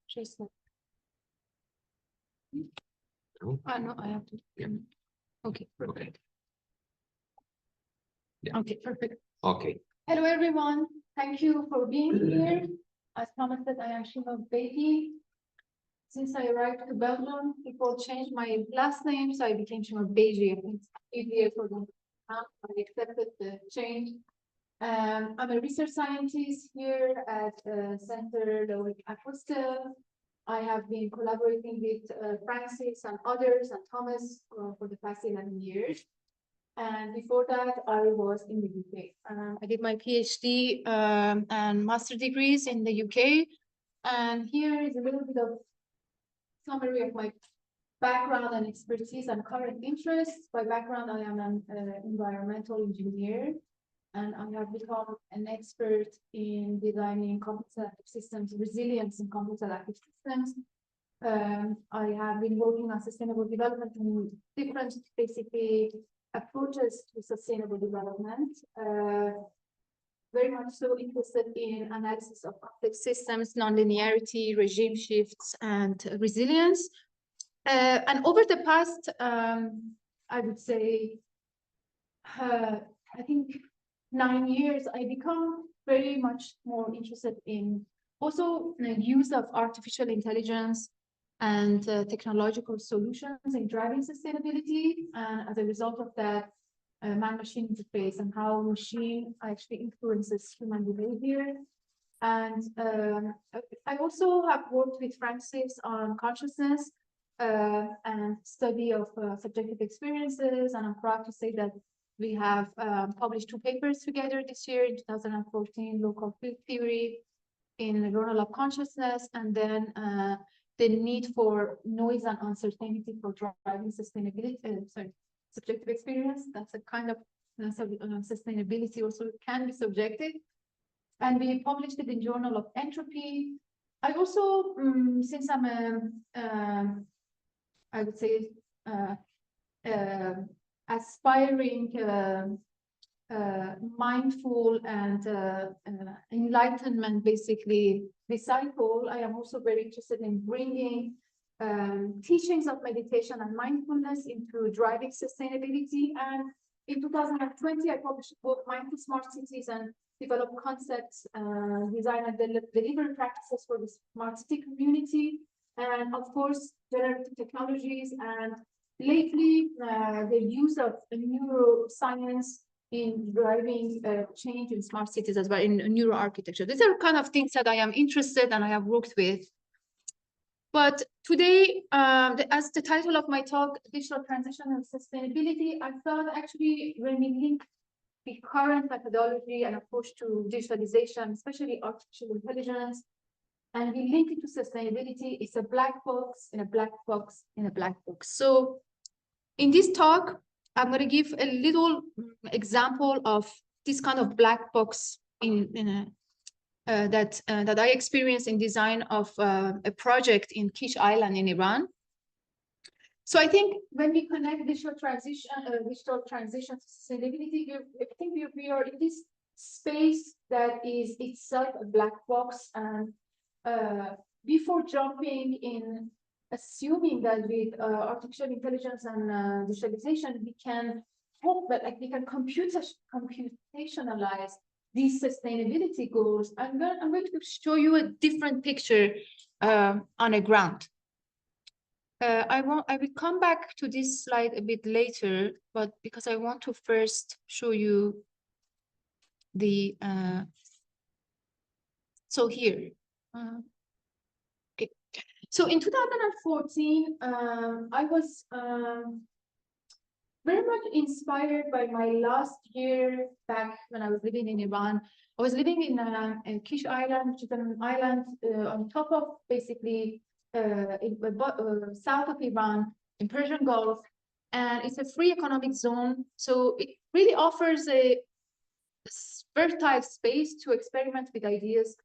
Jason. No? No, I have to. Yeah. Okay. Okay. Yeah. Okay, perfect. Okay. Hello, everyone. Thank you for being here. As promised, I am Shima Beigi. Since I arrived to Belgium, people changed my last name, so I became Shima Beigi. I think it's easier for them. I accepted the change. I'm a research scientist here at Center at Bristol. I have been collaborating with Francis and others and Thomas for the past 11 years. And before that, I was in the UK. I did my PhD and master degrees in the UK. And here is a little bit of summary of my background and expertise and current interests. By background, I am an environmental engineer, and I have become an expert in designing complex adaptive systems, resilience in complex adaptive systems. I have been working on sustainable development and different, basically, approaches to sustainable development. Very much so interested in analysis of complex systems, nonlinearity, regime shifts, and resilience. And over the past, I would say, I think 9 years, I become very much more interested in also the use of artificial intelligence and technological solutions in driving sustainability. And as a result of that, man-machine interface and how machine actually influences human behavior. And I also have worked with Francis on consciousness and study of subjective experiences. And I'm proud to say that we have published 2 papers together this year in 2014, local field theory in the Journal of Consciousness, and then the need for noise and uncertainty for driving sustainability, subjective experience. That's a kind of sustainability also can be subjective. And we published it in Journal of Entropy. I also, since I'm I would say, aspiring mindful and enlightenment, basically, disciple, I am also very interested in bringing teachings of meditation and mindfulness into driving sustainability. And in 2020, I published both Mindful Smart Cities and developed concepts, design and delivery practices for the smart city community, and of course, generative technologies, and lately, the use of neuroscience in driving change in smart cities as well, in neuroarchitecture. These are kind of things that I am interested and I have worked with. But today, as the title of my talk, Digital Transition and Sustainability, I thought actually when we link the current methodology and approach to digitalization, especially artificial intelligence, and we link it to sustainability, it's a black box in a black box in a black box. So in this talk, I'm going to give a little example of this kind of black box that I experienced in design of a project in Kish Island in Iran. So I think when we connect digital transition to sustainability, I think we are in this space that is itself a black box. And before jumping in, assuming that with artificial intelligence and digitalization, we can hope that we can computationalize these sustainability goals. I'm going to show you a different picture on a ground. I will come back to this slide a bit later, but because I want to first show you the so here. Okay. So in 2014, I was very much inspired by my last year back when I was living in Iran. I was living in Kish Island, which is an island on top of basically south of Iran in Persian Gulf, and it's a free economic zone. So it really offers a fertile space to experiment with ideas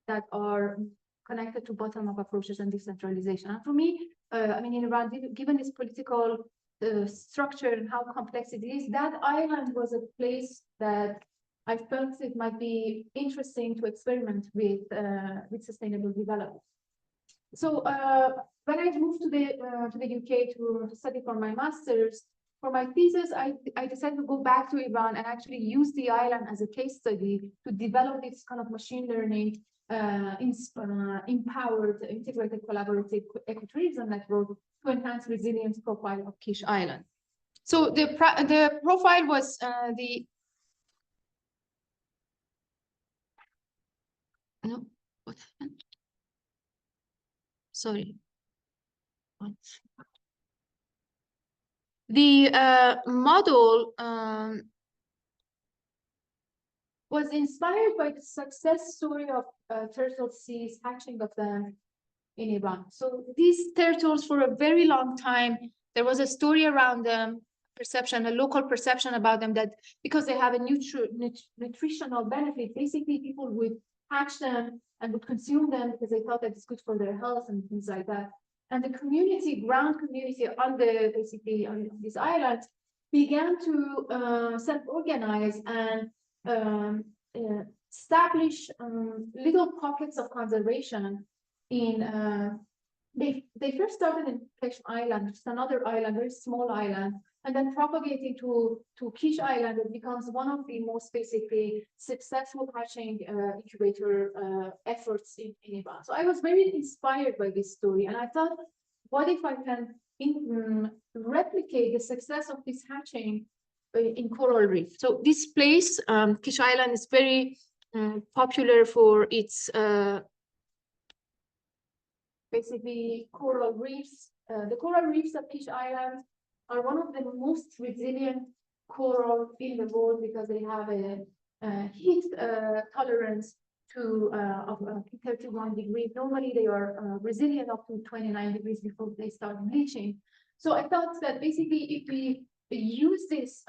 that are connected to bottom-up approaches and decentralization. And for me, I mean, in Iran, given its political structure and how complex it is, that island was a place that I felt it might be interesting to experiment with sustainable development. So when I moved to the UK to study for my master's, for my thesis, I decided to go back to Iran and actually use the island as a case study to develop this kind of machine learning empowered integrated collaborative ecotourism network to enhance resilience profile of Kish Island. So the profile was no, what happened? Sorry. The model was inspired by the success story of turtle seas hatching of them in Iran. So these turtles, for a very long time, there was a story around them, perception, a local perception about them, that because they have a nutritional benefit, basically people would hatch them and would consume them because they thought that it's good for their health and things like that. And the community, ground community on basically on this island, began to self-organize and establish little pockets of conservation in they first started in Kish Island, just another island, very small island, and then propagating to Kish Island. It becomes one of the most basically successful hatching incubator efforts in Iran. So I was very inspired by this story, and I thought, what if I can replicate the success of this hatching in coral reef? So this place, Kish Island, is very popular for its basically coral reefs. The coral reefs of Kish Island are one of the most resilient coral in the world because they have a heat tolerance to of 31 degrees. Normally they are resilient up to 29 degrees before they start bleaching. So I thought that basically if we use this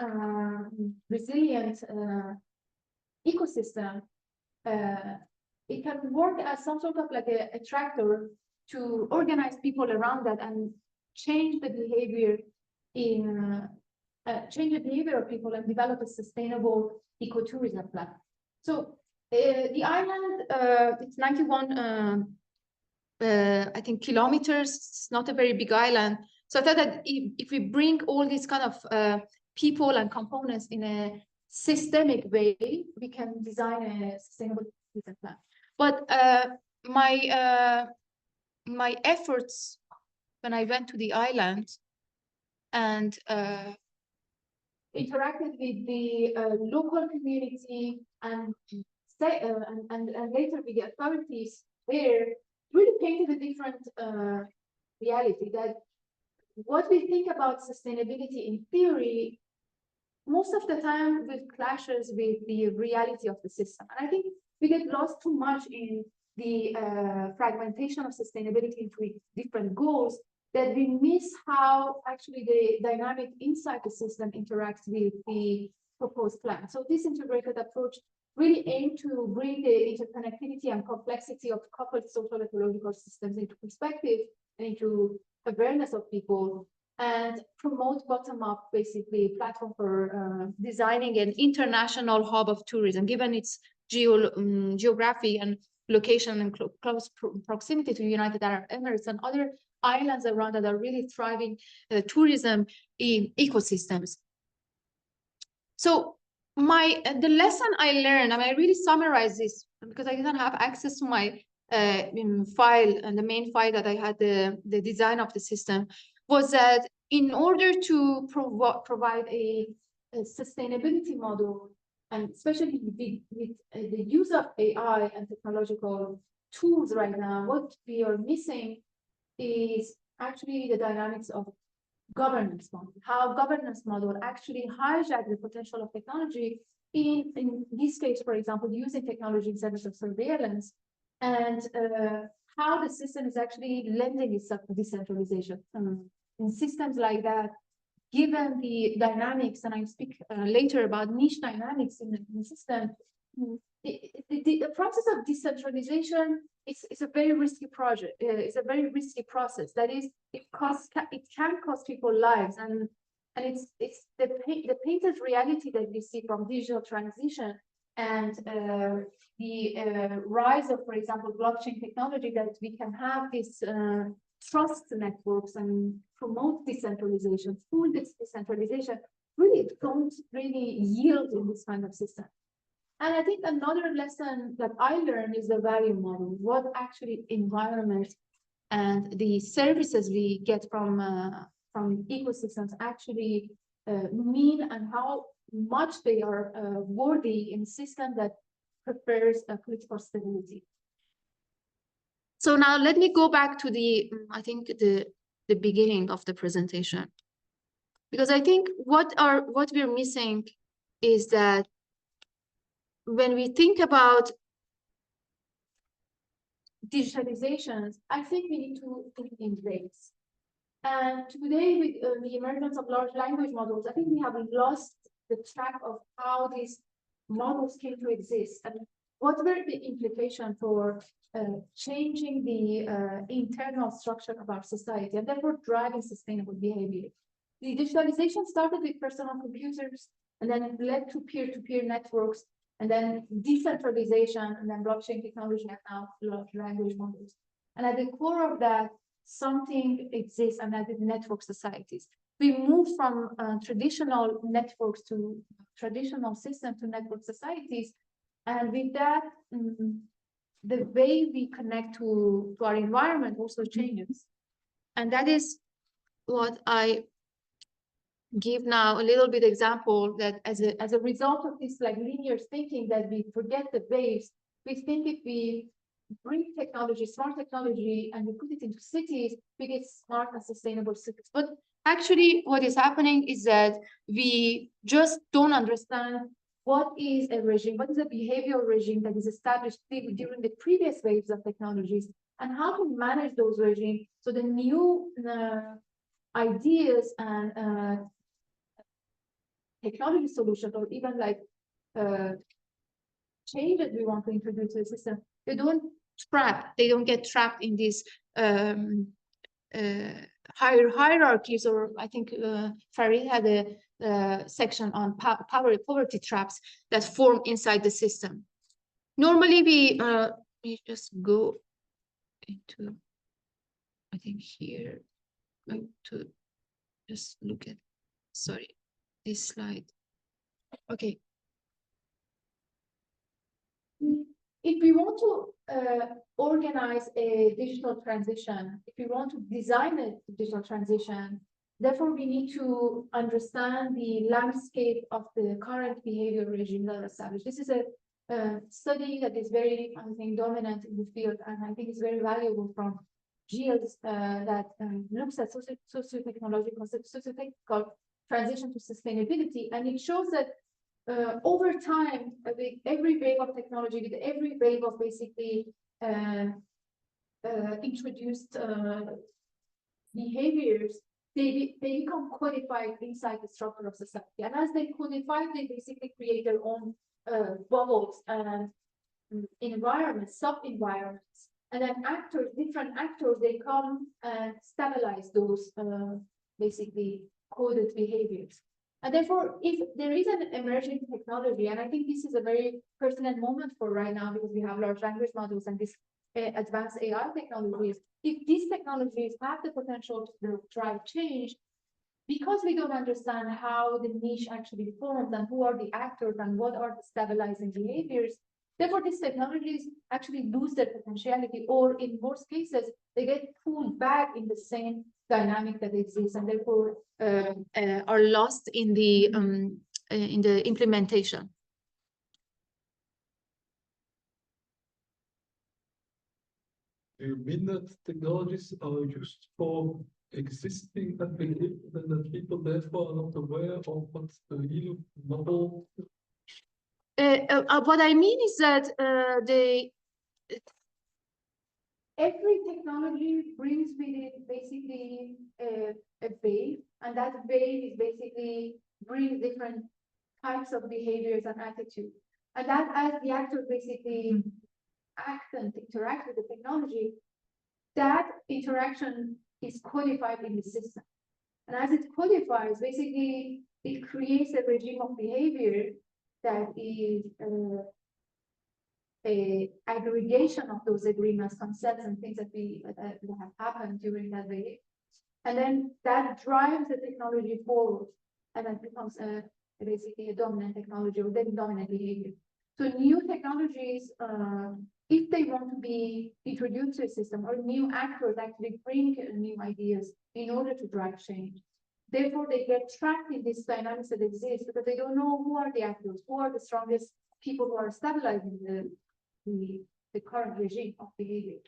resilient ecosystem, it can work as some sort of like a tractor to organize people around that and change the behavior of people and develop a sustainable ecotourism plan. So the island, it's 91, I think, kilometers. It's not a very big island. So I thought that if we bring all these kind of people and components in a systemic way, we can design a sustainable tourism plan. But my efforts when I went to the island and interacted with the local community and later with the authorities there, really painted a different reality, that what we think about sustainability in theory most of the time with clashes with the reality of the system. And I think we get lost too much in the fragmentation of sustainability into different goals, that we miss how actually the dynamic inside the system interacts with the proposed plan. So this integrated approach really aimed to bring the interconnectivity and complexity of coupled social ecological systems into perspective and into awareness of people, and promote bottom-up, basically, platform for designing an international hub of tourism, given its geography and location and close proximity to United Arab Emirates and other islands around that are really thriving tourism in ecosystems. So the lesson I learned, and I really summarize this because I didn't have access to my file, and the main file that I had the design of the system, was that in order to provide a sustainability model, and especially with the use of AI and technological tools right now, what we are missing is actually the dynamics of governance model, how governance model actually hijack the potential of technology in this case, for example, using technology in service of surveillance, and how the system is actually lending itself to decentralization. In systems like that, given the dynamics, and I speak later about niche dynamics in the system, the process of decentralization is a very risky project. It's a very risky process. That is, it can cost people lives, and it's the painted reality that we see from digital transition and the rise of, for example, blockchain technology, that we can have these trust networks and promote decentralization, full decentralization, really don't really yield in this kind of system. And I think another lesson that I learned is the value model, what actually environment and the services we get from ecosystems actually mean, and how much they are worthy in a system that prefers political stability. So now let me go back to the, I think the beginning of the presentation, because I think what we're missing is that when we think about digitalizations, I think we need to think in waves. And today, with the emergence of large language models, I think we have lost the track of how these models came to exist and what were the implications for changing the internal structure of our society, and therefore driving sustainable behavior. The digitalization started with personal computers, and then it led to peer-to-peer networks, and then decentralization, and then blockchain technology, and now large language models. And at the core of that, something exists, and that is network societies. We moved from traditional networks to traditional systems to network societies. And with that, the way we connect to our environment also changes. And that is what I give now a little bit example, that as a result of this like linear thinking, that we forget the waves. We think if we bring technology, smart technology, and we put it into cities, we get smart and sustainable cities. But actually what is happening is that we just don't understand what is a regime, what is a behavioral regime that is established during the previous waves of technologies, and how to manage those regimes so the new ideas and technology solutions, or even like changes we want to introduce to the system, they don't get trapped in these higher hierarchies, or I think Farid had a section on poverty traps that form inside the system. Normally we just go into, I think here, going to just look at, sorry, this slide. Okay. If we want to organize a digital transition, if we want to design a digital transition, therefore we need to understand the landscape of the current behavior regime that are established. This is a study that is very, I think, dominant in the field, and I think it's very valuable from GILS that looks at socio-technological transition to sustainability, and it shows that over time, with every wave of technology, with every wave of basically introduced behaviors, they become codified inside the structure of society. And as they codify, they basically create their own bubbles and environments, sub-environments. And then different actors, they come and stabilize those basically coded behaviors. And therefore, if there is an emerging technology, and I think this is a very pertinent moment for right now, because we have large language models and these advanced AI technologies, if these technologies have the potential to drive change, because we don't understand how the niche actually forms and who are the actors and what are the stabilizing behaviors, therefore these technologies actually lose their potentiality, or in most cases, they get pulled back in the same dynamic that exists, and therefore are lost in the implementation. Do you mean that technologies are used for existing applications and that people therefore are not aware of what's the real model? What I mean is that every technology brings with it basically a wave, and that wave is basically brings different types of behaviors and attitudes. And that as the actors basically act and interact with the technology, that interaction is codified in the system. And as it codifies, basically it creates a regime of behavior that is a aggregation of those agreements, concepts, and things that have happened during that day. And then that drives the technology forward, and that becomes basically a dominant technology or then dominant behavior. So new technologies, if they want to be introduced to a system, or new actors actually bring new ideas in order to drive change. Therefore, they get trapped in these dynamics that exist because they don't know who are the actors, who are the strongest people who are stabilizing the current regime of behavior.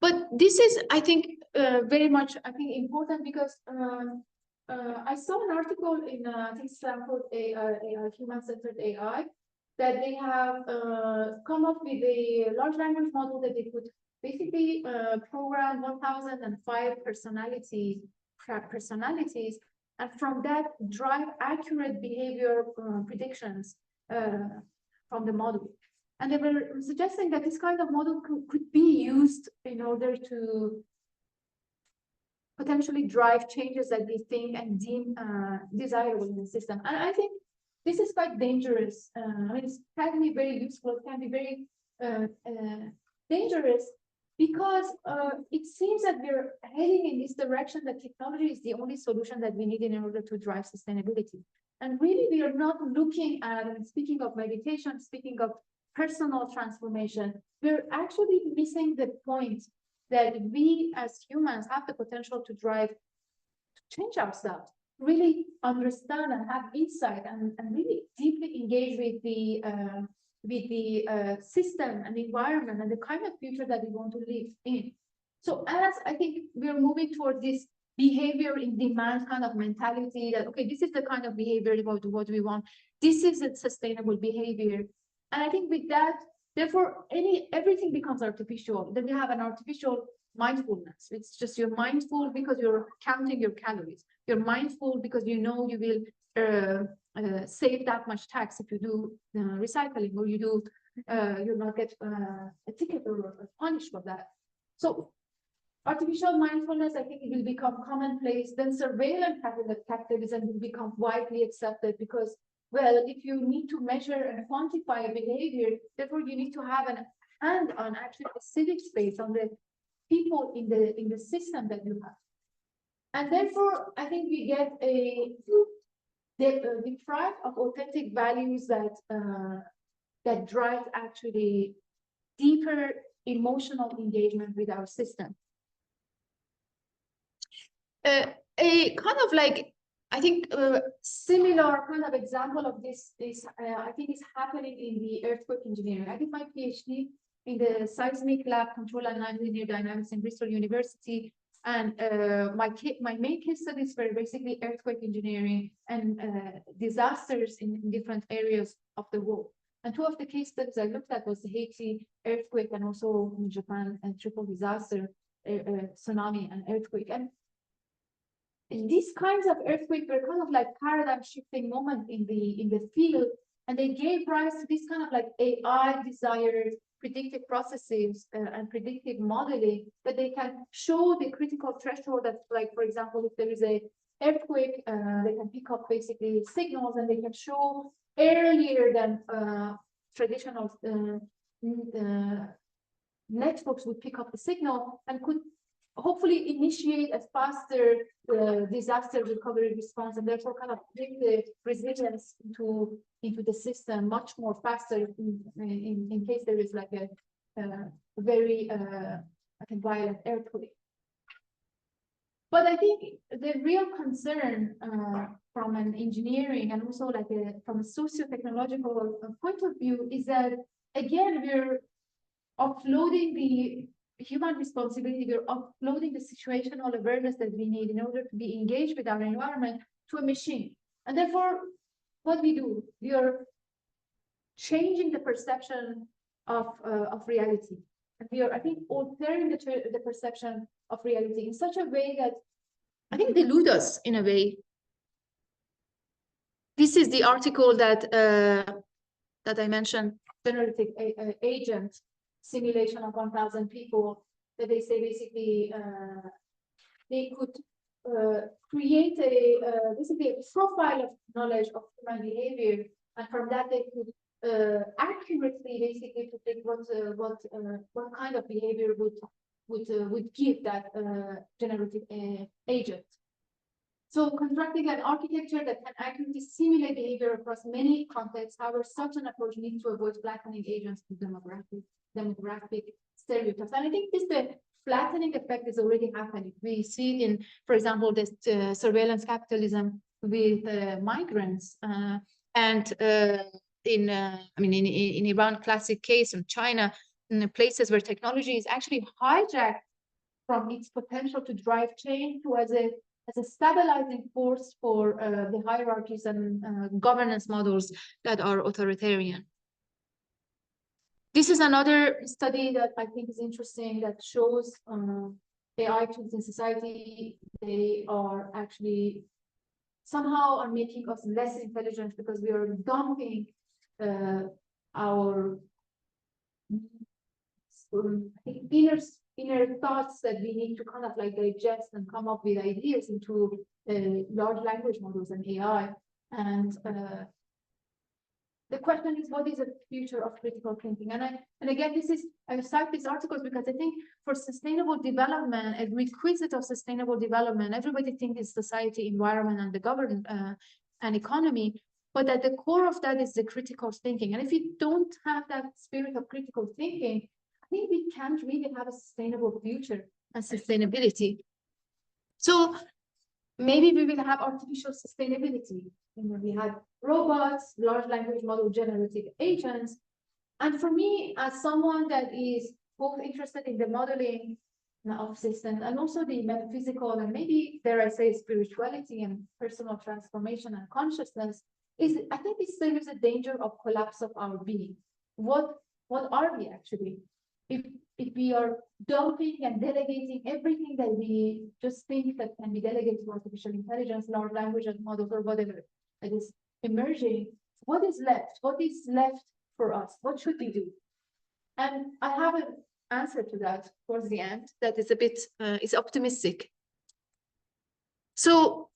But this is, I think, very much, important because I saw an article in, I think, Stanford AI, human-centered AI, that they have come up with a large language model that they could basically program 1,005 personalities, and from that drive accurate behavior predictions from the model. And they were suggesting that this kind of model could be used in order to potentially drive changes that we think and deem desirable in the system. And I think this is quite dangerous. I mean, it can be very useful, it can be very dangerous, because it seems that we're heading in this direction that technology is the only solution that we need in order to drive sustainability. And really, we are not looking at, and speaking of meditation, speaking of personal transformation, we're actually missing the point that we as humans have the potential to drive, to change ourselves, really understand and have insight, and really deeply engage with the system and environment and the kind of future that we want to live in. So as I think we're moving toward this behavior in demand kind of mentality, that, okay, this is the kind of behavior about what we want, this is a sustainable behavior. And I think with that, therefore, everything becomes artificial. Then you have an artificial mindfulness. It's just you're mindful because you're counting your calories. You're mindful because you know you will save that much tax if you do recycling, or you do you'll not get a ticket or punished for that. So artificial mindfulness, I think it will become commonplace. Then surveillance capitalism will become widely accepted because, well, if you need to measure and quantify a behavior, therefore you need to have an hand on actually the civic space, on the people in the system that you have. And therefore, I think we get deprived of authentic values that drive actually deeper emotional engagement with our system. A kind of like, I think similar kind of example of this I think is happening in the earthquake engineering. I did my PhD in the seismic lab, control and linear dynamics in Bristol University, and my main case studies were basically earthquake engineering and disasters in different areas of the world. And two of the case studies I looked at was the Haiti earthquake, and also in Japan and triple disaster, tsunami and earthquake. And these kinds of earthquakes were kind of like paradigm shifting moment in the field, and they gave rise to this kind of like AI desired predictive processes and predictive modeling, that they can show the critical threshold that, like, for example, if there is a earthquake, they can pick up basically signals, and they can show earlier than traditional networks would pick up the signal, and could hopefully initiate a faster disaster recovery response, and therefore kind of bring the resilience into the system much more faster in case there is like a very I think violent earthquake. But I think the real concern from an engineering and also like from a socio-technological point of view is that, again, we're offloading the human responsibility, we're uploading the situational awareness that we need in order to be engaged with our environment to a machine. And therefore, what we do, we are changing the perception of reality. And we are, I think, altering the perception of reality in such a way that I think delude us in a way. This is the article that I mentioned, generative agent simulation of 1,000 people, that they say basically they could create a basically a profile of knowledge of human behavior, and from that they could accurately basically predict what kind of behavior would give that generative agent. So constructing an architecture that can accurately simulate behavior across many contexts, however, such an approach needs to avoid flattening agents to demographic stereotypes. And I think the flattening effect is already happening. We see in, for example, this surveillance capitalism with migrants, and in Iran, classic case, in China, in the places where technology is actually hijacked from its potential to drive change to as a stabilizing force for the hierarchies and governance models that are authoritarian. This is another study that I think is interesting that shows AI tools in society, they are actually somehow are making us less intelligent because we are dumping our inner thoughts that we need to kind of like digest and come up with ideas into large language models and AI. And the question is, what is the future of critical thinking? And again, I cite these articles because I think for sustainable development, a requisite of sustainable development, everybody thinks it's society, environment, and the government and economy, but at the core of that is the critical thinking. And if you don't have that spirit of critical thinking, I think we can't really have a sustainable future and sustainability. So maybe we will have artificial sustainability. We have robots, large language model generative agents. And for me, as someone that is both interested in the modeling of systems and also the metaphysical and maybe, dare I say, spirituality and personal transformation and consciousness, I think there is a danger of collapse of our being. What are we actually? If we are dumping and delegating everything that we just think that can be delegated to artificial intelligence, large language models, or whatever that is emerging, what is left? What is left for us? What should we do? And I have an answer to that towards the end that is a bit is optimistic. So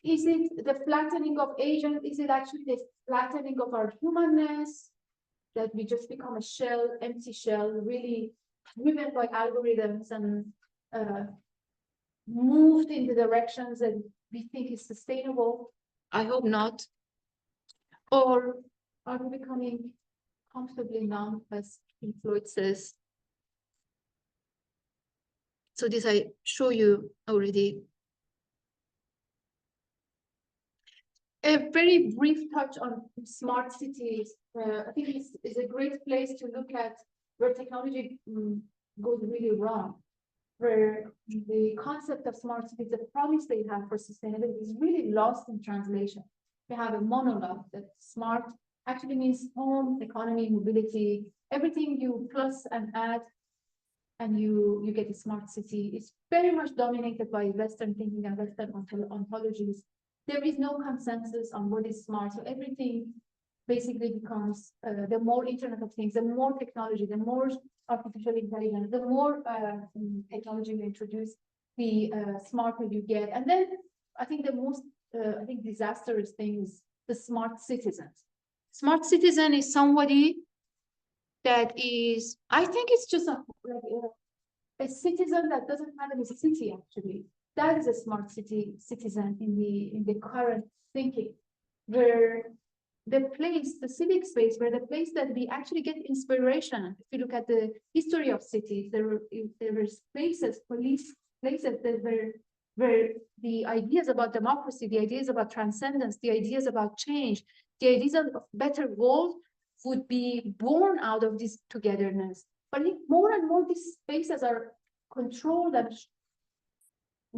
is it the flattening of agents? Is it actually the flattening of our humanness? That we just become a shell, empty shell, really driven by algorithms and moved in the directions that we think is sustainable? I hope not. Or are we becoming comfortably numb, as Pink Floyd says? So this I show you already. A very brief touch on smart cities. I think it's a great place to look at where technology goes really wrong, where the concept of smart cities, the promise they have for sustainability, is really lost in translation. We have a monologue that smart actually means home, economy, mobility, everything you plus and add, and you get a smart city. It's very much dominated by Western thinking and Western ontologies. There is no consensus on what is smart. So everything basically becomes the more Internet of Things, the more technology, the more artificial intelligence, the more technology we introduce, the smarter you get. And then I think the most disastrous thing is the smart citizens. Smart citizen is somebody that is, I think it's just a citizen that doesn't have any city actually. That is a smart citizen in the current thinking, where the civic space, where the place that we actually get inspiration. If you look at the history of cities, there were places, police places that where the ideas about democracy, the ideas about transcendence, the ideas about change, the ideas of better world would be born out of this togetherness. But I think more and more these spaces are controlled and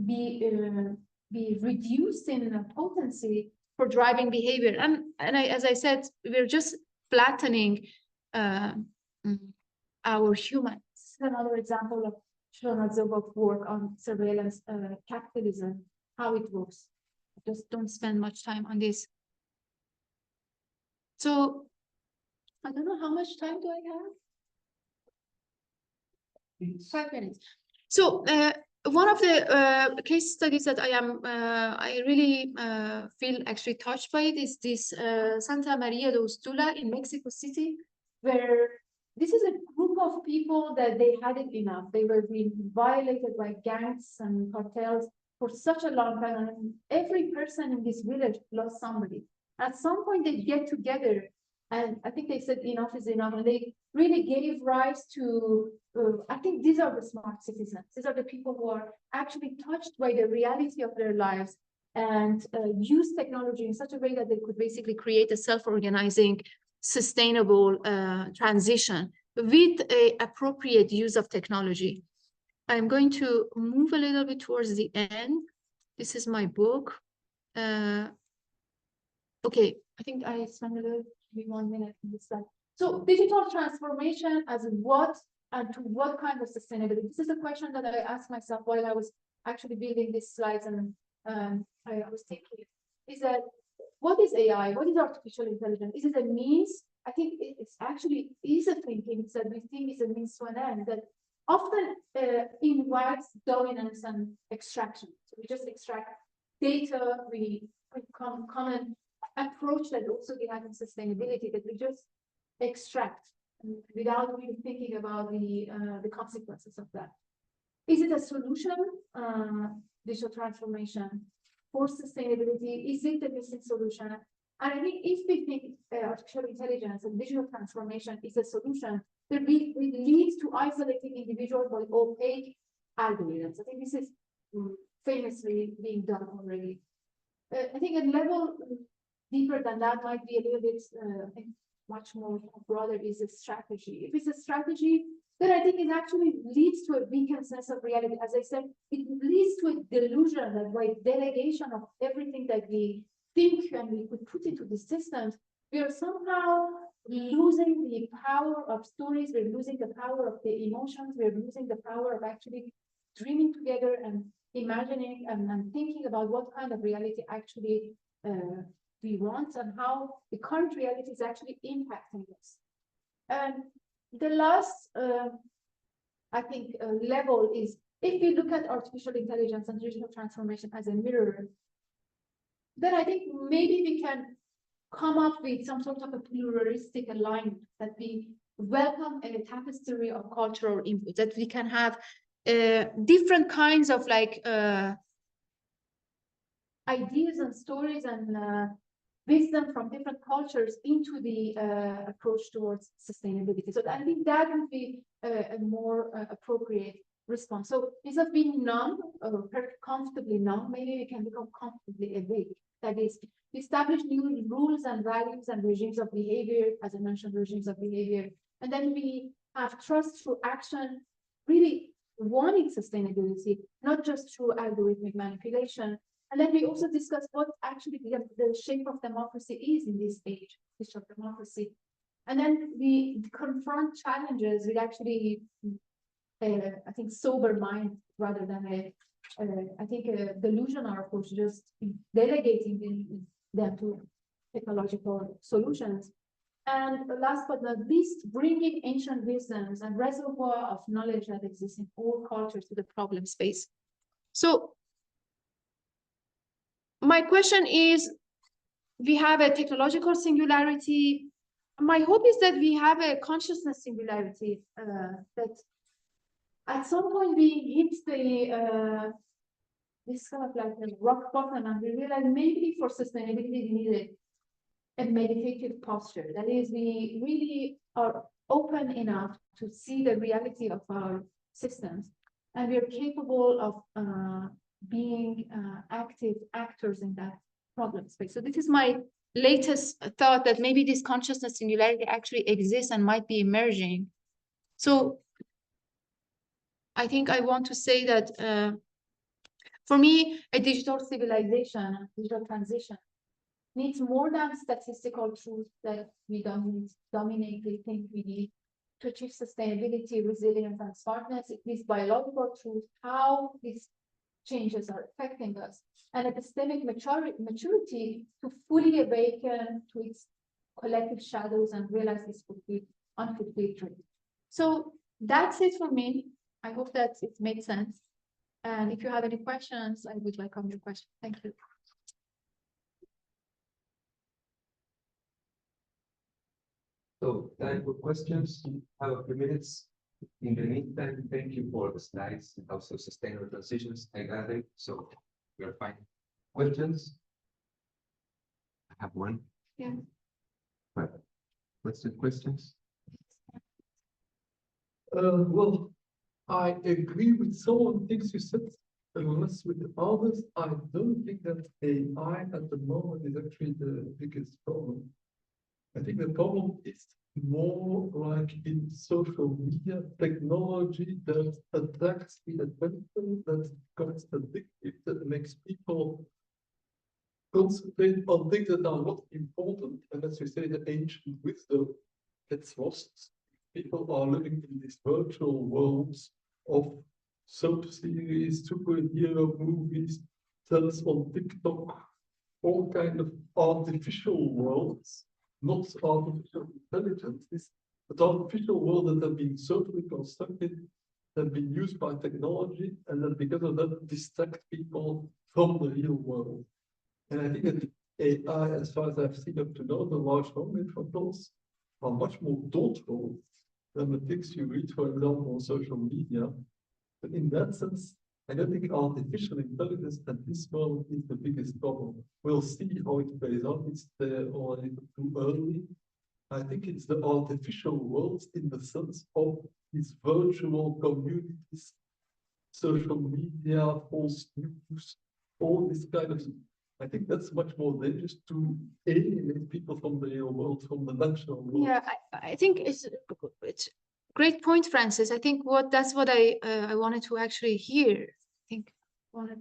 be reduced in potency for driving behavior. And as I said, we're just flattening our humans. This is another example of Shima Zuboff's work on surveillance capitalism, how it works. I just don't spend much time on this. So I don't know, how much time do I have? 5 minutes. So one of the case studies that I really feel actually touched by it is this Santa Maria de Ustula in Mexico City, where this is a group of people that they had it enough. They were being violated by gangs and cartels for such a long time, and every person in this village lost somebody. At some point, they get together, and I think they said enough is enough, and they really gave rise to, I think these are the smart citizens. These are the people who are actually touched by the reality of their lives and use technology in such a way that they could basically create a self-organizing, sustainable transition with a appropriate use of technology. I'm going to move a little bit towards the end. This is my book. Okay, I think I spent a little, maybe 1 minute in this slide. So digital transformation as what and to what kind of sustainability? This is a question that I asked myself while I was actually building these slides, and I was thinking, is that what is AI? What is artificial intelligence? Is it a means? I think it's actually is a thinking that we think is a means to an end that often invites dominance and extraction. So we just extract data, we come and approach that also behind sustainability, that we just extract without really thinking about the consequences of that. Is it a solution, digital transformation for sustainability? Is it the missing solution? And I think if we think artificial intelligence and digital transformation is a solution, then it leads to isolating individuals by opaque algorithms. I think this is famously being done already. I think a level deeper than that might be a little bit much more broader is a strategy. If it's a strategy, then I think it actually leads to a weakened sense of reality. As I said, it leads to a delusion that by delegation of everything that we think and we could put into the systems, we are somehow losing the power of stories, we're losing the power of the emotions, we're losing the power of actually dreaming together and imagining and thinking about what kind of reality actually we want and how the current reality is actually impacting us. And the last, I think, level is if we look at artificial intelligence and digital transformation as a mirror, then I think maybe we can come up with some sort of a pluralistic alignment that we welcome a tapestry of cultural input, that we can have different kinds of like ideas and stories and wisdom from different cultures into the approach towards sustainability. So I think that would be a more appropriate response. So instead of being numb or comfortably numb, maybe we can become comfortably awake. That is, establish new rules and values and regimes of behavior, as I mentioned, regimes of behavior. And then we have trust through action, really wanting sustainability, not just through algorithmic manipulation. And then we also discuss what actually the shape of democracy is in this age, digital democracy. And then we confront challenges with actually, I think, sober mind rather than I think a delusional approach, just delegating them to technological solutions. And last but not least, bringing ancient wisdoms and reservoir of knowledge that exists in all cultures to the problem space. So my question is, we have a technological singularity. My hope is that we have a consciousness singularity, that at some point we hit the this kind of like a rock bottom, and we realize maybe for sustainability we need a meditative posture. That is, we really are open enough to see the reality of our systems, and we are capable of being active actors in that problem space. So this is my latest thought, that maybe this consciousness singularity actually exists and might be emerging. So I think I want to say that for me, a digital civilization, digital transition, needs more than statistical truth that we dominantly think we need to achieve sustainability, resilience, and smartness. It needs biological truth, how these changes are affecting us, and epistemic maturity to fully awaken to its collective shadows and realize this would be unfulfilled dream. So that's it for me. I hope that it made sense. And if you have any questions, I would welcome your question. Thank you. So time for questions. You have a few minutes. In the meantime, thank you for the slides and also sustainable transitions. I got it. So we are fine. Questions? I have one. Yeah. Right. Questions? Well, I agree with some of the things you said, unless with the others, I don't think that AI at the moment is actually the biggest problem. I think the problem is more like in social media technology that attracts the attention, that becomes addictive, that makes people concentrate on things that are not important. And as you say, the ancient wisdom gets lost. People are living in these virtual worlds of soap series, superhero movies, trends on TikTok, all kind of artificial worlds, not artificial intelligence, but artificial worlds that have been socially constructed, that have been used by technology, and that because of that distract people from the real world. And I think that AI, as far as I've seen up to now, the large language models are much more thoughtful than the things you read, for example, on social media. But in that sense, I don't think artificial intelligence at this moment is the biggest problem. We'll see how it plays out. It's already too early. I think it's the artificial worlds in the sense of these virtual communities, social media, false news, all this kind of. I think that's much more dangerous to alienate people from the real world, from the natural world. Yeah, I think it's great point, Francis. I think that's what I wanted to actually hear. I think wanted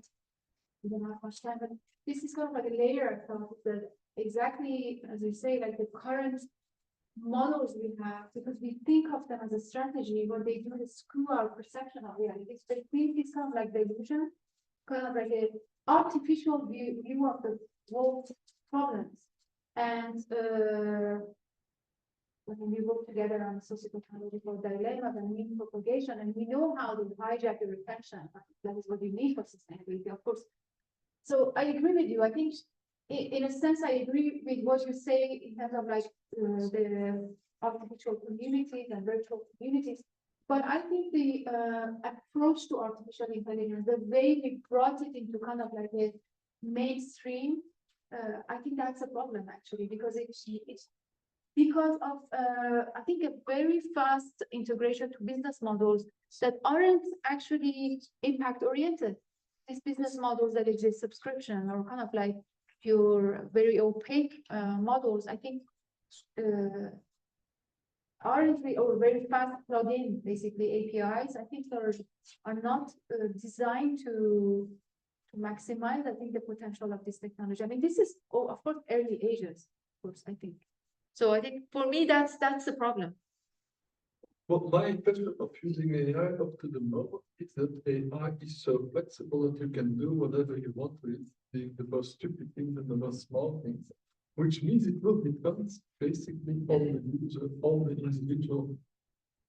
we don't have much time, but this is kind of like a layer of thought that exactly as you say, like the current models we have, because we think of them as a strategy, what they do is screw our perception of reality. So they think it's kind of like delusion, kind of like an artificial view of the world problems. And when we work together on socio-technological dilemmas and mean propagation, and we know how to hijack the retention, that is what you need for sustainability, of course. So I agree with you. I think in a sense, I agree with what you say in terms of like the artificial communities and virtual communities. But I think the approach to artificial intelligence, the way we brought it into kind of like a mainstream, I think that's a problem actually, because it's because of I think a very fast integration to business models that aren't actually impact oriented. These business models that is a subscription or kind of like pure very opaque models, I think aren't or very fast plug-in basically APIs. I think are not designed to maximize, I think, the potential of this technology. I mean, this is of course early ages, of course, I think. So I think for me that's the problem. Well, my impression of using AI up to the moment is that AI is so flexible that you can do whatever you want with it, the most stupid things and the most small things, which means it will depend basically on the user, on the individual.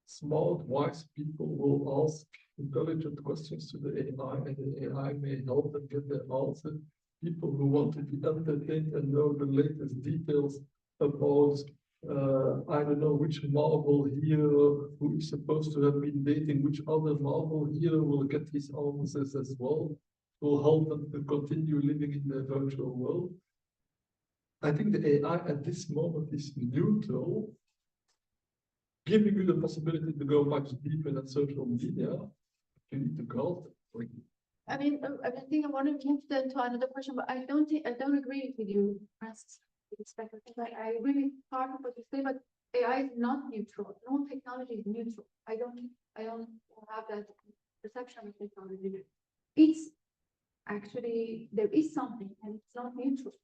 Smart, wise people will ask intelligent questions to the AI, and the AI may help them get their answer. People who want to be entertained and know the latest details about I don't know which Marvel hero who is supposed to have been dating which other Marvel hero will get these answers as well, will help them to continue living in the virtual world. I think the AI at this moment is neutral, giving you the possibility to go much deeper than social media. You need to go. I mean, I think I want to move then to another question, but I don't agree with you, Francis. I agree with part of what you say, but AI is not neutral. No technology is neutral. I don't have that perception of technology. It's actually there is something, and it's not neutral.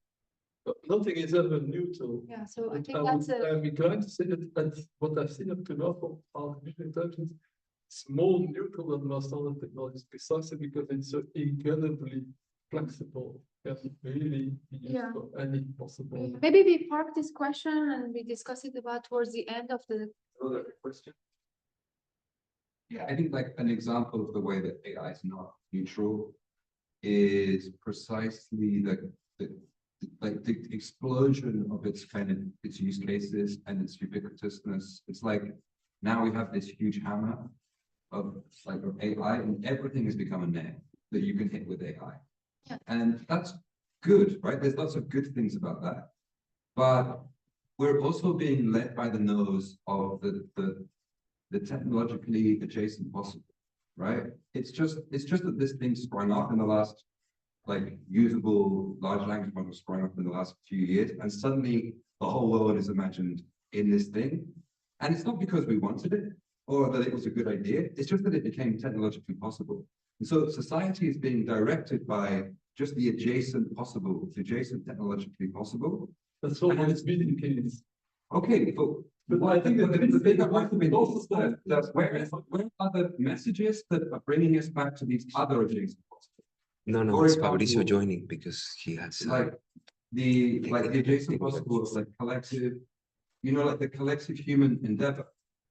But nothing is ever neutral. Yeah, so I think I'm trying to say that what I've seen up to now from artificial intelligence is more neutral than most other technologies, precisely because it's so incredibly flexible. Can really be used for any possible. Maybe we park this question and we discuss it about towards the end of the. Another question. Yeah, I think like an example of the way that AI is not neutral is precisely like the explosion of its kind of its use cases and its ubiquitousness. It's like now we have this huge hammer of like of AI, and everything has become a nail that you can hit with AI. Yeah. And that's good, right? There's lots of good things about that. But we're also being led by the nose of the technologically adjacent possible, right? It's just that this thing sprung up in the last, like, usable large language model sprung up in the last few years, and suddenly the whole world is imagined in this thing. And it's not because we wanted it or that it was a good idea, it's just that it became technologically possible. And so society is being directed by just the adjacent possible, the adjacent technologically possible. That's all it's been in case. Okay, but I think that the bigger argument also is that where are the messages that are bringing us back to these other adjacent possible? No, For it's example, Fabricio joining because he has. Like the adjacent possible, like collective, you know, like the collective human endeavor,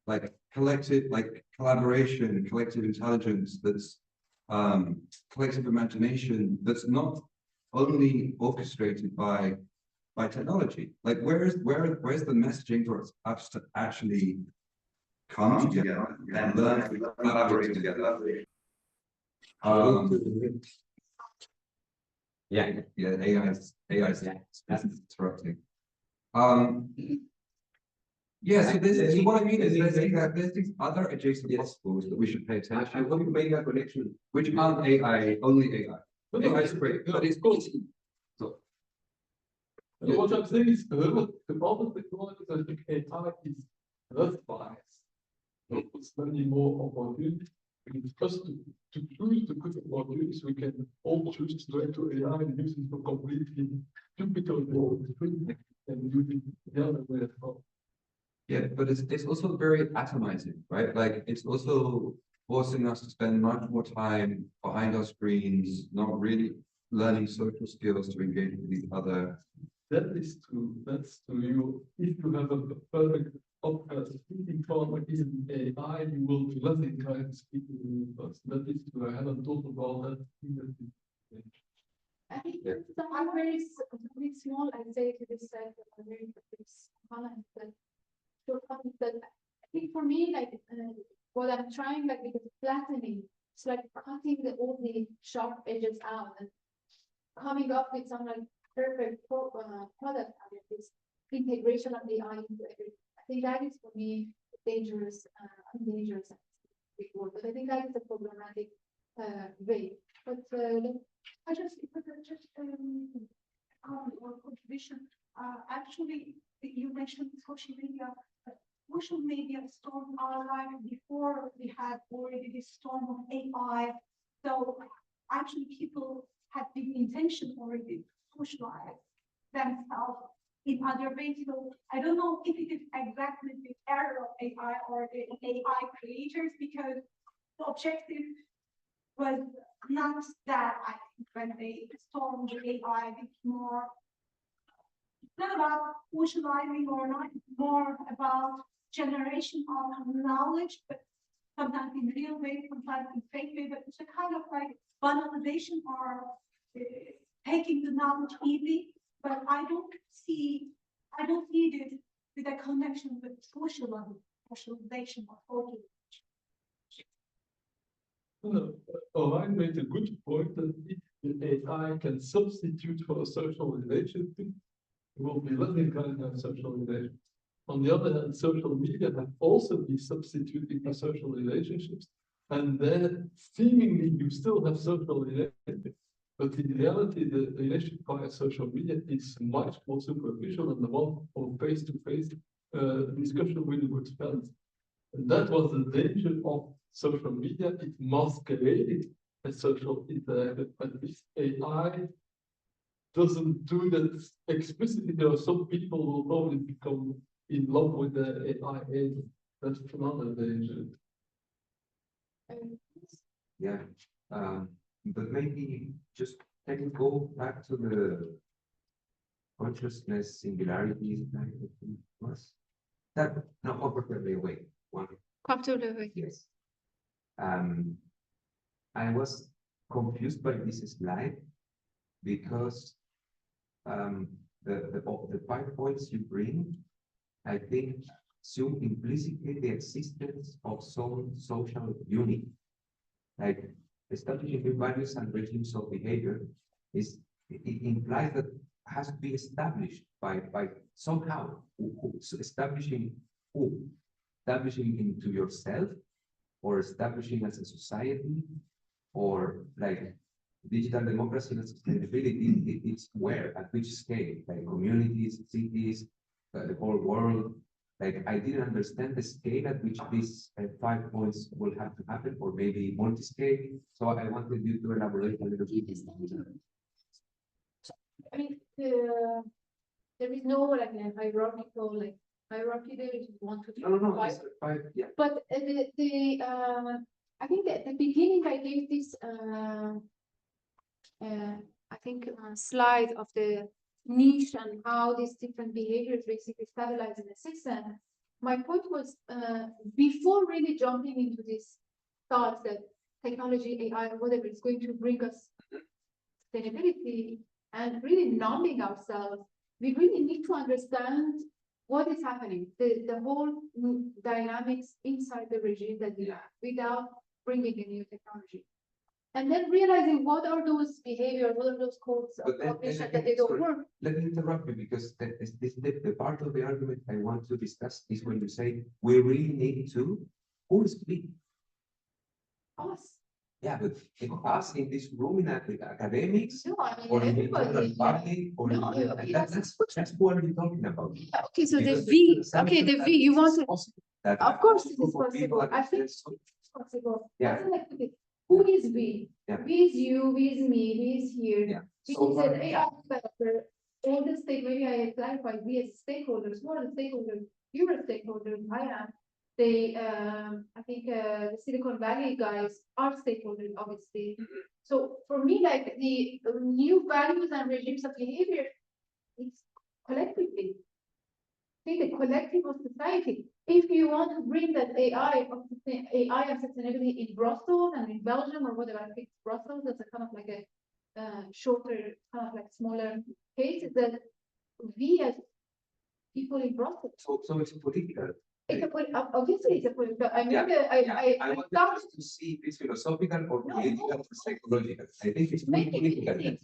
like collective, like collaboration, collective intelligence, that's collective imagination, that's not only orchestrated by technology. Like where's the messaging for us to actually come together and learn and collaborate together? Yeah, AI's interrupting. Yeah, so this what I mean is there's these other adjacent possibles that we should pay attention. I want to make that connection, which aren't AI, only AI. AI is great, but it's cool. So What I'm saying is, the problem with technologies, I think AI is less biased. It's many more opportunities. It's just to choose the good opportunities, we can all choose to go into AI and use it for completely typical goals and use it the other way as well. yeah, but it's also very atomizing, right? Like it's also forcing us to spend much more time behind our screens, not really learning social skills to engage with each other. That is true. That's true. You, if you have a perfect speaking partner in AI, you will be less inclined to speak to the person. That is true. I haven't thought about that. I think I'm very small, I say to this side, a very comment that shortcomings that I think for me, like what I'm trying, like because flattening, it's like cutting all the sharp edges out and coming up with some like perfect product out of this integration of AI into everything. I think that is for me dangerous, dangerous before, but I think that is a problematic way. But I just, if I could just or contribution. Actually, you mentioned social media. Social media stormed our life before we had already this storm of AI. So actually, people had the intention already to socialize themselves in other ways. So I don't know if it is exactly the era of AI or the AI creators, because the objective was not that. I think when they stormed the AI, it's more not about socializing or not, more about generation of knowledge, but sometimes in real way, sometimes in fake way, but it's a kind of like banalization or taking the knowledge easy. But I don't see this with a connection with socialization or social. No, Orion made a good point that if the AI can substitute for a social relationship, it will be less inclined to have social relations. On the other hand, social media have also been substituting for social relationships, and then seemingly you still have social relationships. But in reality, the relationship via social media is much more superficial than the one for face-to-face discussion with good friends. And that was the danger of social media. It masqueraded as social interaction, but this AI doesn't do that explicitly. There are some people who will probably become in love with the AI agent. That's another danger. Yeah, but maybe just go back to the consciousness singularities that now away one. Come to the Yes. I was confused by this slide because the 5 points you bring, I think, assume implicitly the existence of some social unit. Like establishing new values and regimes of behavior it implies that has to be established by somehow establishing who? Establishing into yourself or establishing as a society or like digital democracy and sustainability, it's where, at which scale, like communities, cities, the whole world. Like I didn't understand the scale at which these 5 points will have to happen, or maybe multi-scale. So I wanted you to elaborate a little bit. I mean, there is no like a hierarchy there is 1, 2, 3, No, 5. it's 5, yeah. But I think at the beginning I gave this I think slide of the niche and how these different behaviors basically stabilize in the system. My point was before really jumping into this thoughts that technology, AI, or whatever is going to bring us sustainability and really numbing ourselves, we really need to understand what is happening, the whole dynamics inside the regime that we have without bringing a new technology. And then realizing what are those behaviors, what are those codes of cognition that they don't work. Let me interrupt you because the part of the argument I want to discuss is when you say we really need to, who is we? Us. Yeah, but us in this room in academics No, I or mean, in the general everybody. public or No, that's what are you talking about? Yeah, okay, so the Because V, there's an okay, the assumption V, that you it's want to, possible that of course it group is of people possible. I think against- it's possible. Yeah. Doesn't like it. Who is we? Yeah. We is you, we is me, we is here. Yeah. We So is far, an AI developer. All the stake, maybe I clarify, we as stakeholders, who are the stakeholders? You're a stakeholder, I am. They, I think the Silicon Valley guys are stakeholders, obviously. So for me, like the new values and regimes of behavior, it's collectively. I think the collective of society. If you want to bring that AI and sustainability in Brussels and in Belgium or whatever, I think Brussels is a kind of like a shorter, kind of like smaller case, is that we as people in Brussels. So it's political. It's obviously it's a political. I mean, Yeah, I wanted thought just to see if it's philosophical or No, political or psychological. I think it's maybe political. things.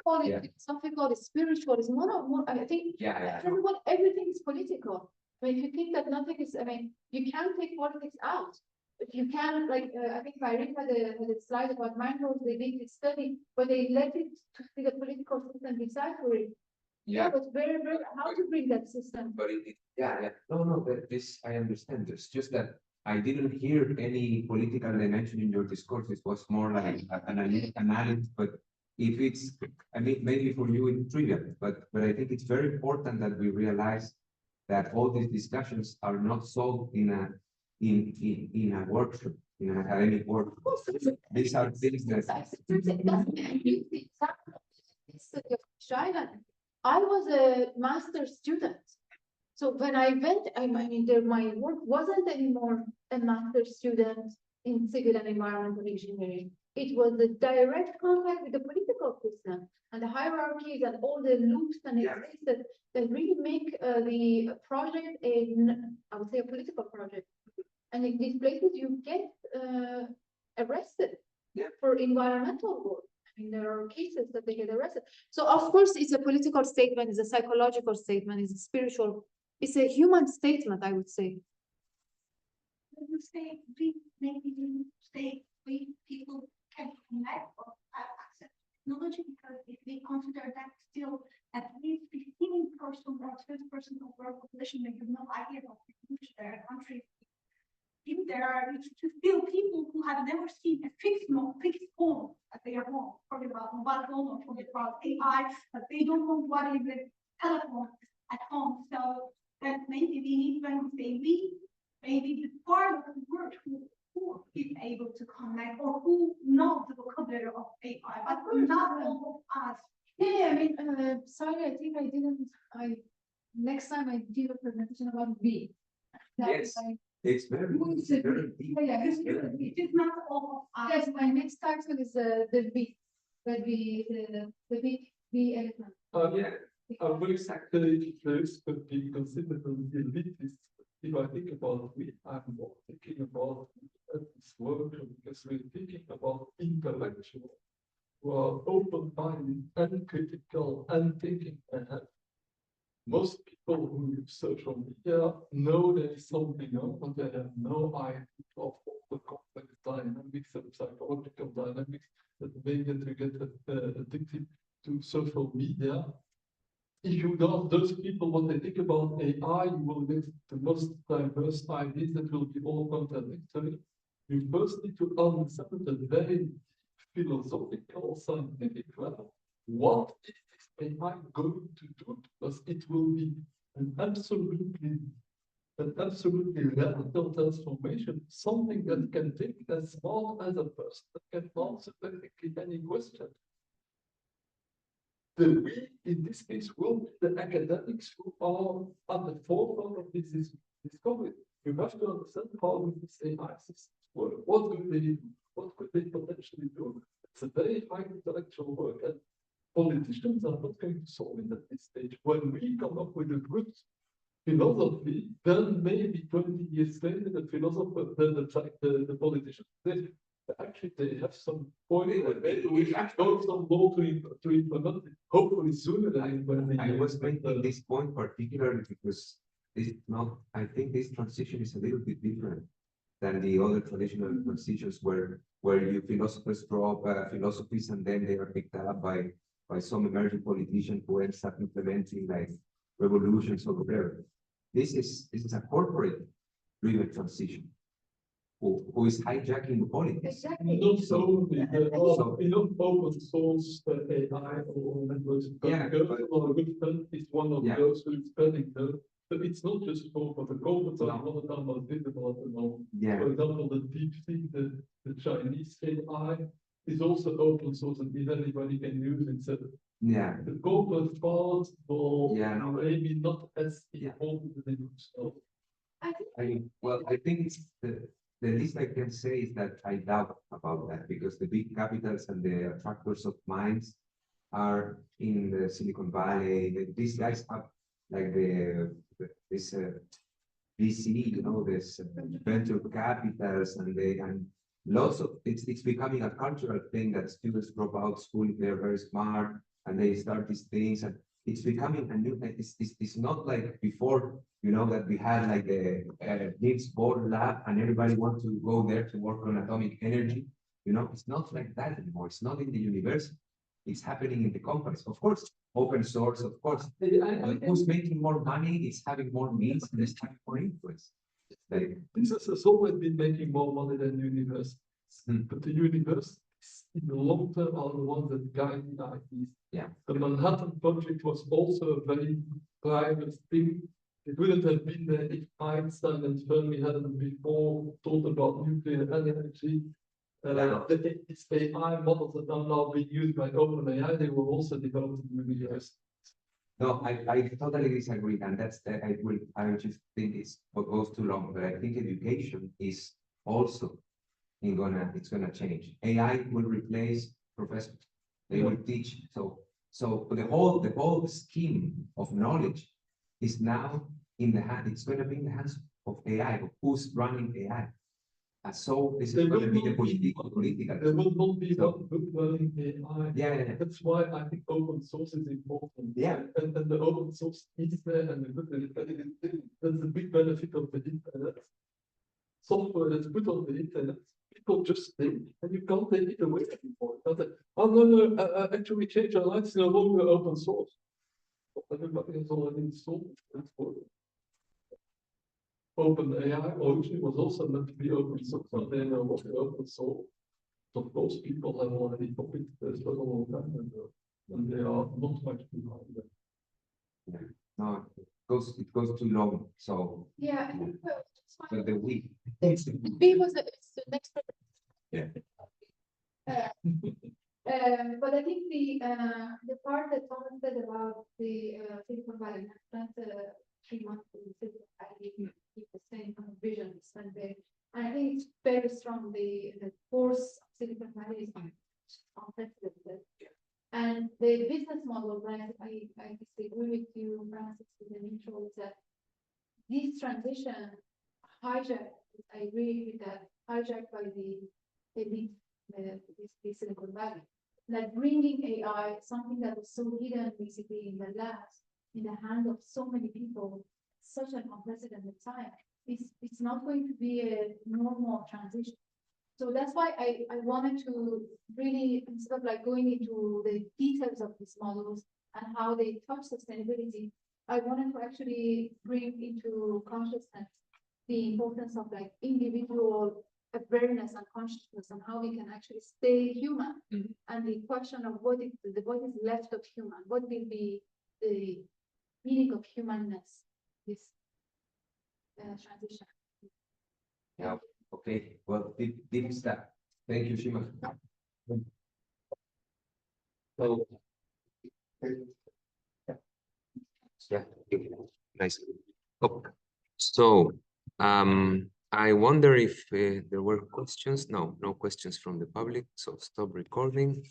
Call it Yeah. something called spiritual. It's more. I think Yeah. everything is political. I mean, if you think that nothing is, I mean, you can't take politics out. But you can, like, I think I read the slide about mangroves, they did this study, but they let it to see the political system decipher it. Yeah. But very, how to bring that system? But yeah. No, this I understand. It's just that I didn't hear any political dimension in your discourse. It was more like an analysis, but if it's, I mean, maybe for you it's trivial, but I think it's very important that we realize that all these discussions are not solved in a workshop, in an academic work. These are things China. I was a master's student. So when I went, I mean, my work wasn't anymore a master's student in civil and environmental engineering. It was the direct contact with the political system and the hierarchies and all the loops and exits that really make the project I would say a political project. And in these places you get arrested for environmental work. I mean, there are cases that they get arrested. So of course it's a political statement, it's a psychological statement, it's a spiritual, it's a human statement, I would say. You say we people can connect or access technology because if they consider that still at least 15% or 20% of our population, they have no idea of which their country. If there are still people who have never seen a fixed phone at their home, forget about mobile phone or forget about AI, but they don't know what is a telephone at home. So that maybe we need when we say maybe the part of the world who is able to connect or who knows the vocabulary of AI, but not all of us. Yeah, I mean, sorry, I think next time I give a presentation about V. Yes. It's very, very deep. Yeah, it is not all. Yes, my next title is the B, the elephant. Yeah, very exactly this could be considered an elitist. If I think about we, I'm more thinking about this work because we're thinking about intellectual, who are open-minded and critical and thinking ahead. Most people who use social media know there is something else, but they have no idea of all the complex dynamics and psychological dynamics that make them to get addicted to social media. If you ask those people what they think about AI, you will get the most diverse ideas that will be all contradictory. You first need to understand the very philosophical, scientific level. What is this AI going to do? Because it will be an absolutely radical transformation, something that can think as small as a person, that can answer practically any question. The we, in this case, will be the academics who are at the forefront of this discovery. You have to understand how these AI systems work. What could they do? What could they potentially do? It's a very high intellectual work, and politicians are not going to solve it at this stage. When we come up with a good philosophy, then maybe 20 years later, the philosopher, the politicians, actually they have some point. Maybe we have some law to implement it. Hopefully sooner than when I was making this point particularly because this is not. I think this transition is a little bit different than the other traditional transitions where you philosophers drop philosophies and then they are picked up by some emerging politician who ends up implementing like revolutions or whatever. This is a corporate driven transition who is hijacking politics. Exactly. Not so, open source AI or networks. Yeah, Or a good friend is one of Yeah. those who is spreading them. But it's not just for the corporates, No. a lot of time are visible at the moment. Yeah, For example, the DeepSeek, the Chinese AI is also open source and anybody can use it. So yeah. the corporate part will maybe not as Yeah. important as they used to. I think it's the least I can say is that I doubt about that because the big capitals and the attractors of minds are in the Silicon Valley. These guys have like this VC, this venture capitals, and lots of it's becoming a cultural thing that students drop out school if they're very smart and they start these things, and it's becoming a new. It's not like before, that we had like the Niels Bohr lab and everybody wants to go there to work on atomic energy. It's not like that anymore. It's not in the university. It's happening in the companies. Of course, open source, of course. Who's making more money is having more means and is having more influence. Like, Business has always been making more money than universities. But the universities in the long term are the ones that guide the ideas. Yeah. The Manhattan Project was also a very private thing. It wouldn't have been there if Einstein and Fermi hadn't before thought about nuclear energy. These AI models that are now being used by OpenAI, they were also developed in the universities. No, I totally disagree, and that's that I just think it's what goes too long. But I think education is also it's gonna change. AI will replace professors. They will teach. So the whole scheme of knowledge is now in the hand. It's gonna be in the hands of AI. Of who's running AI? And so this is going to be the political. There will not be one good running AI. Yeah. That's why I think open source is important. Yeah. And the open source is there and that's the big benefit of the internet. Software that's put on the internet, people just think, and you can't take it away anymore. Oh no, actually change our lives, no longer open source. Everybody has already installed it. OpenAI originally was also meant to be open source, but they know what open source. So most people have already copied this for a long time, and they are not much behind them. Yeah. No, it goes too long. So Yeah, I think it's fine. the week. B was it's the next. Yeah. But I think the part that Thomas said about the Silicon Valley, I spent 3 months in Silicon Valley, keep the same kind of vision, the force of Silicon Valley is unprecedented. And the business model, right, I disagree with you, Francis, with the neutral, is that this transition hijacked, I agree with that, hijacked by the elite, the Silicon Valley. Like bringing AI, something that was so hidden basically in the labs, in the hand of so many people, such an unprecedented time, it's not going to be a normal transition. So that's why I wanted to really, instead of like going into the details of these models and how they touch sustainability, I wanted to actually bring into consciousness the importance of like individual awareness and consciousness and how we can actually stay human. And the question of what is left of human, what will be the meaning of humanness, this transition. Yeah, okay, well, Digistal. Thank you, Shima. So, Yeah, nice. Oh, so, I wonder if there were questions. No, no questions from the public, so stop recording.